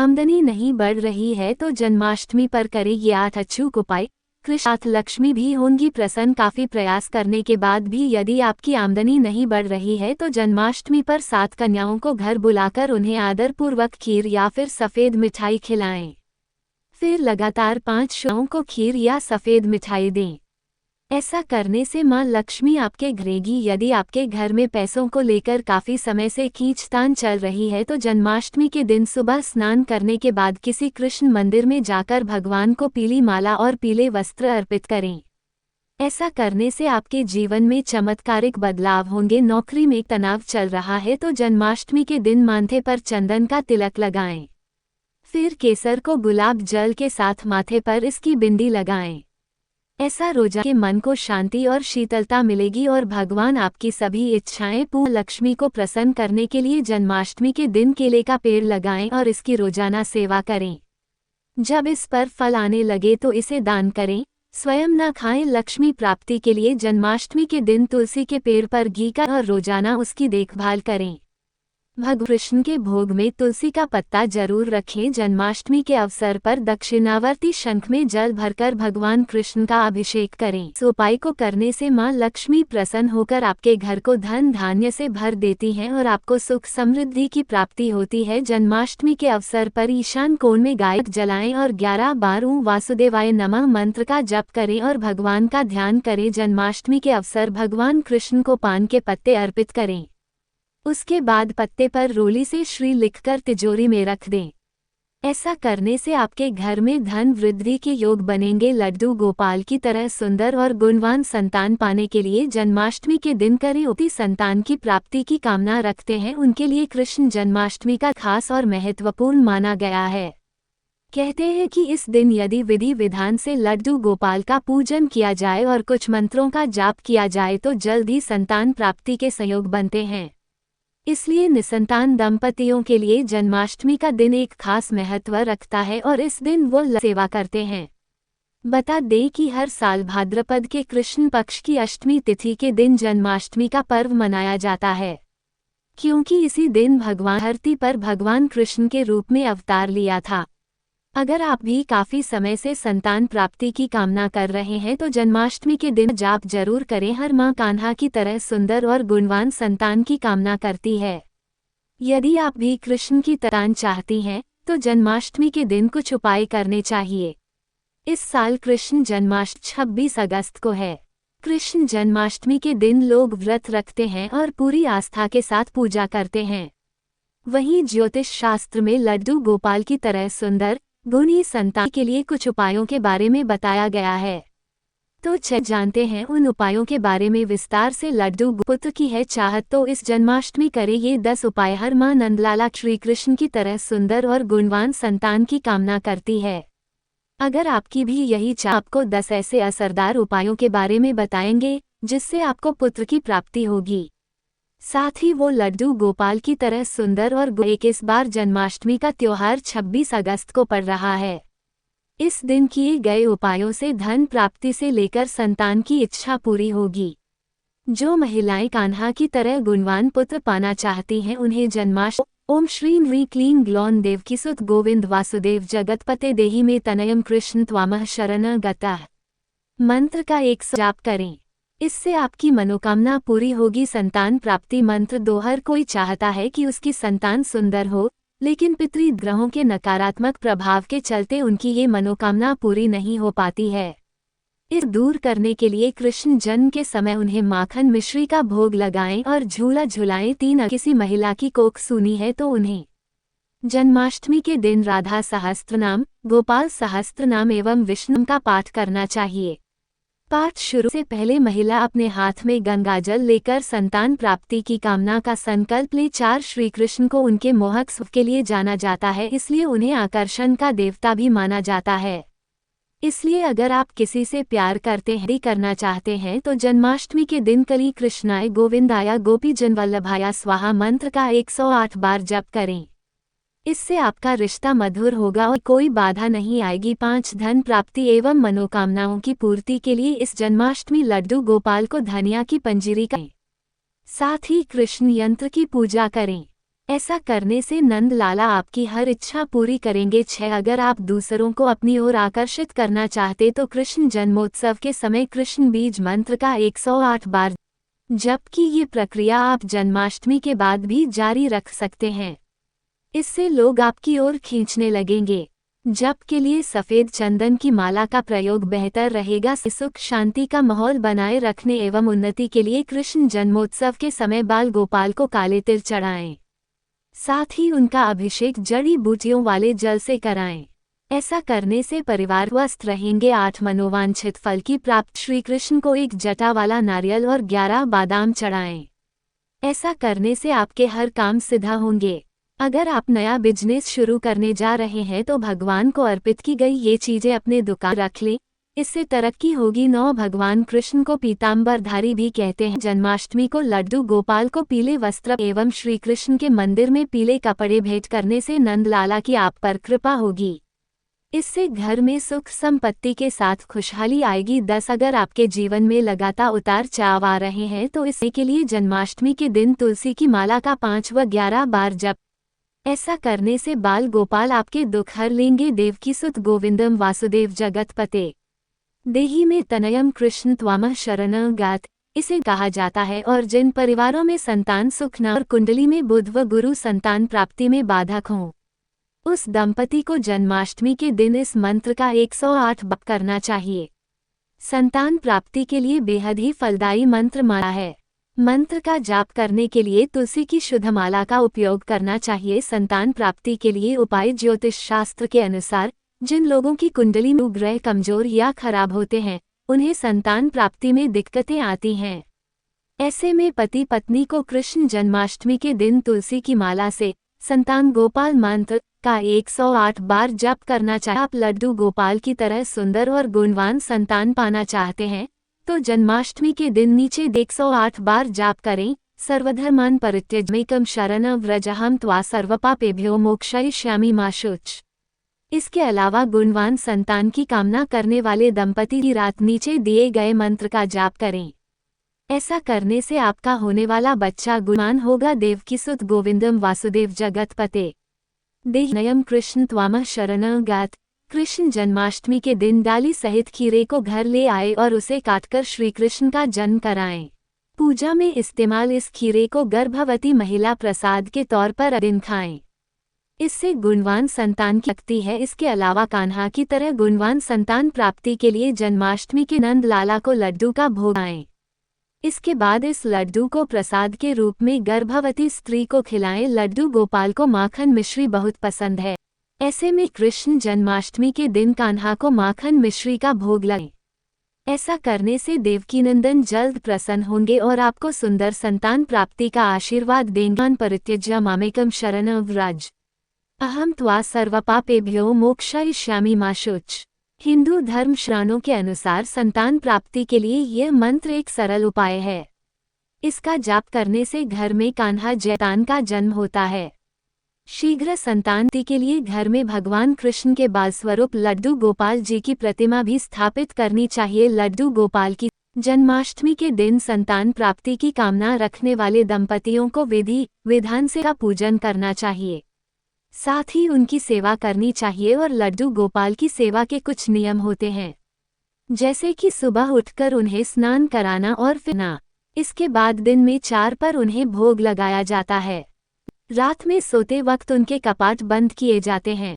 आमदनी नहीं बढ़ रही है तो जन्माष्टमी पर करें ये 8 अचूक उपाय। कृष्ण लक्ष्मी भी होंगी प्रसन्न। काफी प्रयास करने के बाद भी यदि आपकी आमदनी नहीं बढ़ रही है तो जन्माष्टमी पर 7 कन्याओं को घर बुलाकर उन्हें आदरपूर्वक खीर या फिर सफेद मिठाई खिलाएं। फिर लगातार 5 शुक्रवारों को खीर या सफेद मिठाई दें। ऐसा करने से मां लक्ष्मी आपके घरेगी। यदि आपके घर में पैसों को लेकर काफी समय से खींचतान चल रही है तो जन्माष्टमी के दिन सुबह स्नान करने के बाद किसी कृष्ण मंदिर में जाकर भगवान को पीली माला और पीले वस्त्र अर्पित करें। ऐसा करने से आपके जीवन में चमत्कारिक बदलाव होंगे। नौकरी में तनाव चल रहा है तो जन्माष्टमी के दिन माथे पर चंदन का तिलक लगाएं। फिर केसर को गुलाब जल के साथ माथे पर इसकी बिंदी लगाएं। ऐसा रोजा के मन को शांति और शीतलता मिलेगी और भगवान आपकी सभी इच्छाएं पूर्ण। लक्ष्मी को प्रसन्न करने के लिए जन्माष्टमी के दिन केले का पेड़ लगाएं और इसकी रोजाना सेवा करें। जब इस पर फल आने लगे तो इसे दान करें, स्वयं न खाएं। लक्ष्मी प्राप्ति के लिए जन्माष्टमी के दिन तुलसी के पेड़ पर घी का और रोजाना उसकी देखभाल करें। भगवान कृष्ण के भोग में तुलसी का पत्ता जरूर रखें। जन्माष्टमी के अवसर पर दक्षिणावर्ती शंख में जल भरकर भगवान कृष्ण का अभिषेक करें। इस उपाय को करने से मां लक्ष्मी प्रसन्न होकर आपके घर को धन धान्य से भर देती हैं और आपको सुख समृद्धि की प्राप्ति होती है। जन्माष्टमी के अवसर पर ईशान कोण में गाय जलाएं और 11 बार ओम वासुदेवाय नमः मंत्र का जप करें और भगवान का ध्यान करें। जन्माष्टमी के अवसर भगवान कृष्ण को पान के पत्ते अर्पित करें। उसके बाद पत्ते पर रोली से श्री लिखकर तिजोरी में रख दें। ऐसा करने से आपके घर में धन वृद्धि के योग बनेंगे। लड्डू गोपाल की तरह सुंदर और गुणवान संतान पाने के लिए जन्माष्टमी के दिन करें उपाय। संतान की प्राप्ति की कामना रखते हैं उनके लिए कृष्ण जन्माष्टमी का खास और महत्वपूर्ण माना गया है। कहते हैं कि इस दिन यदि विधि विधान से लड्डू गोपाल का पूजन किया जाए और कुछ मंत्रों का जाप किया जाए तो जल्द ही संतान प्राप्ति के संयोग बनते हैं। इसलिए निसंतान दंपतियों के लिए जन्माष्टमी का दिन एक खास महत्व रखता है और इस दिन वो सेवा करते हैं। बता दें कि हर साल भाद्रपद के कृष्ण पक्ष की अष्टमी तिथि के दिन जन्माष्टमी का पर्व मनाया जाता है, क्योंकि इसी दिन भगवान धरती पर भगवान कृष्ण के रूप में अवतार लिया था। अगर आप भी काफी समय से संतान प्राप्ति की कामना कर रहे हैं तो जन्माष्टमी के दिन जाप जरूर करें। हर मां कान्हा की तरह सुंदर और गुणवान संतान की कामना करती है। यदि आप भी कृष्ण की संतान चाहती हैं तो जन्माष्टमी के दिन कुछ उपाय करने चाहिए। इस साल कृष्ण जन्माष्टमी 26 अगस्त को है। कृष्ण जन्माष्टमी के दिन लोग व्रत रखते हैं और पूरी आस्था के साथ पूजा करते हैं। वहीं ज्योतिष शास्त्र में लड्डू गोपाल की तरह सुंदर गुणी संतान के लिए कुछ उपायों के बारे में बताया गया है। तो चलिए जानते हैं उन उपायों के बारे में विस्तार से। लड्डू पुत्र की है चाहत तो इस जन्माष्टमी करे ये 10 उपाय। हर मां नंदलाला श्री कृष्ण की तरह सुंदर और गुणवान संतान की कामना करती है। अगर आपकी भी यही चाह, आपको 10 ऐसे असरदार उपायों के बारे में बताएंगे जिससे आपको पुत्र की प्राप्ति होगी। साथ ही वो लड्डू गोपाल की तरह सुंदर और इस बार जन्माष्टमी का त्योहार 26 अगस्त को पड़ रहा है। इस दिन किए गए उपायों से धन प्राप्ति से लेकर संतान की इच्छा पूरी होगी। जो महिलाएं कान्हा की तरह गुणवान पुत्र पाना चाहती हैं उन्हें जन्माष्टमी ओम श्रीं ह्रीं क्लीं ग्लौं देवकीसुत गोविंद वासुदेव जगतपते देहि मे तनयम कृष्ण त्वामः शरण गतः मंत्र का 100 जाप करें। इससे आपकी मनोकामना पूरी होगी। संतान प्राप्ति मंत्र 2। हर कोई चाहता है कि उसकी संतान सुंदर हो, लेकिन पितृग्रहों के नकारात्मक प्रभाव के चलते उनकी ये मनोकामना पूरी नहीं हो पाती है। इस दूर करने के लिए कृष्ण जन्म के समय उन्हें माखन मिश्री का भोग लगाएं और झूला झुलाएं। 3 किसी महिला की कोख सूनी है तो उन्हें जन्माष्टमी के दिन राधा सहस्त्रनाम, गोपाल सहस्त्रनाम एवं विष्णु का पाठ करना चाहिए। पाठ शुरू से पहले महिला अपने हाथ में गंगाजल लेकर संतान प्राप्ति की कामना का संकल्प ले। 4 श्री कृष्ण को उनके मोहक सुख के लिए जाना जाता है, इसलिए उन्हें आकर्षण का देवता भी माना जाता है। इसलिए अगर आप किसी से प्यार करना चाहते हैं तो जन्माष्टमी के दिन कली कृष्णाय गोविंदाय गोपीजन वल्लभाय स्वाहा मंत्र का 108 बार जप करें। इससे आपका रिश्ता मधुर होगा और कोई बाधा नहीं आएगी। 5 धन प्राप्ति एवं मनोकामनाओं की पूर्ति के लिए इस जन्माष्टमी लड्डू गोपाल को धनिया की पंजीरी करें। साथ ही कृष्ण यंत्र की पूजा करें। ऐसा करने से नंद लाला आपकी हर इच्छा पूरी करेंगे। 6 अगर आप दूसरों को अपनी ओर आकर्षित करना चाहते तो कृष्ण जन्मोत्सव के समय कृष्ण बीज मंत्र का 108 बार जबकि ये प्रक्रिया आप जन्माष्टमी के बाद भी जारी रख सकते हैं। इससे लोग आपकी ओर खींचने लगेंगे। जप के लिए सफेद चंदन की माला का प्रयोग बेहतर रहेगा। सुख शांति का माहौल बनाए रखने एवं उन्नति के लिए कृष्ण जन्मोत्सव के समय बाल गोपाल को काले तिल चढ़ाएं। साथ ही उनका अभिषेक जड़ी बूटियों वाले जल से कराएं। ऐसा करने से परिवार स्वस्थ रहेंगे। 8 मनोवांछित फल की प्राप्ति। श्री कृष्ण को एक जटा वाला नारियल और 11 बादाम चढ़ाएं। ऐसा करने से आपके हर काम सिद्ध होंगे। अगर आप नया बिजनेस शुरू करने जा रहे हैं तो भगवान को अर्पित की गई ये चीजें अपने दुकान रख लें, इससे तरक्की होगी। 9 भगवान कृष्ण को पीताम्बरधारी भी कहते हैं। जन्माष्टमी को लड्डू गोपाल को पीले वस्त्र एवं श्री कृष्ण के मंदिर में पीले कपड़े भेंट करने से नंद लाला की आप पर कृपा होगी। इससे घर में सुख संपत्ति के साथ खुशहाली आएगी। 10 अगर आपके जीवन में लगातार उतार चढ़ाव आ रहे हैं तो इसके लिए जन्माष्टमी के दिन तुलसी की माला का 5 व 11 बार जप। ऐसा करने से बाल गोपाल आपके दुख हर लेंगे। देवकी सुत गोविंदम वासुदेव जगतपते देहि में तनयम कृष्ण त्वामः शरणं गात इसे कहा जाता है। और जिन परिवारों में संतान सुख न और कुंडली में बुध व गुरु संतान प्राप्ति में बाधक हों, उस दंपति को जन्माष्टमी के दिन इस मंत्र का 108 जप करना चाहिए। संतान प्राप्ति के लिए बेहद ही फलदायी मंत्र माना है। मंत्र का जाप करने के लिए तुलसी की शुद्ध माला का उपयोग करना चाहिए। संतान प्राप्ति के लिए उपाय। ज्योतिष शास्त्र के अनुसार जिन लोगों की कुंडली में ग्रह कमजोर या खराब होते हैं उन्हें संतान प्राप्ति में दिक्कतें आती हैं। ऐसे में पति पत्नी को कृष्ण जन्माष्टमी के दिन तुलसी की माला से संतान गोपाल मंत्र का 108 बार जप करना चाहिए। आप लड्डू गोपाल की तरह सुंदर और गुणवान संतान पाना चाहते हैं तो जन्माष्टमी के दिन नीचे 108 बार जाप करें। सर्वधर्मान् परित्यज्यमेकं शरणं व्रजहं त्वा सर्वपापेभ्यो मोक्षयिष्यामि मा शुच। इसके अलावा गुणवान संतान की कामना करने वाले दंपति की रात नीचे दिए गए मंत्र का जाप करें। ऐसा करने से आपका होने वाला बच्चा गुणवान होगा। देवकी सुत गोविंदम वासुदेव जगतपते देहि नयम कृष्ण त्वामः शरणं गात। कृष्ण जन्माष्टमी के दिन डाली सहित खीरे को घर ले आए और उसे काटकर श्री कृष्ण का जन्म कराएं। पूजा में इस्तेमाल इस खीरे को गर्भवती महिला प्रसाद के तौर पर दिन खाएं। इससे गुणवान संतान की शक्ति है। इसके अलावा कान्हा की तरह गुणवान संतान प्राप्ति के लिए जन्माष्टमी के नंद लाला को लड्डू का भोग लगाएं। इसके बाद इस लड्डू को प्रसाद के रूप में गर्भवती स्त्री को खिलाएं। लड्डू गोपाल को माखन मिश्री बहुत पसंद है। ऐसे में कृष्ण जन्माष्टमी के दिन कान्हा को माखन मिश्री का भोग लगाएं। ऐसा करने से देवकीनंदन जल्द प्रसन्न होंगे और आपको सुंदर संतान प्राप्ति का आशीर्वाद देंगे। परित्यज्य मामेकं शरणं व्रज अहम त्वा सर्वपापेभ्यो मोक्षयिष्यामि मा शुच। हिंदू धर्म शास्त्रों के अनुसार संतान प्राप्ति के लिए यह मंत्र एक सरल उपाय है। इसका जाप करने से घर में कान्हा जैतान का जन्म होता है। शीघ्र संतानति के लिए घर में भगवान कृष्ण के बाल स्वरूप लड्डू गोपाल जी की प्रतिमा भी स्थापित करनी चाहिए। लड्डू गोपाल की जन्माष्टमी के दिन संतान प्राप्ति की कामना रखने वाले दंपतियों को विधि विधान से का पूजन करना चाहिए। साथ ही उनकी सेवा करनी चाहिए। और लड्डू गोपाल की सेवा के कुछ नियम होते हैं, जैसे कि सुबह उठकर उन्हें स्नान कराना और फिरना। इसके बाद दिन में 4 पर उन्हें भोग लगाया जाता है। रात में सोते वक्त उनके कपाट बंद किए जाते हैं।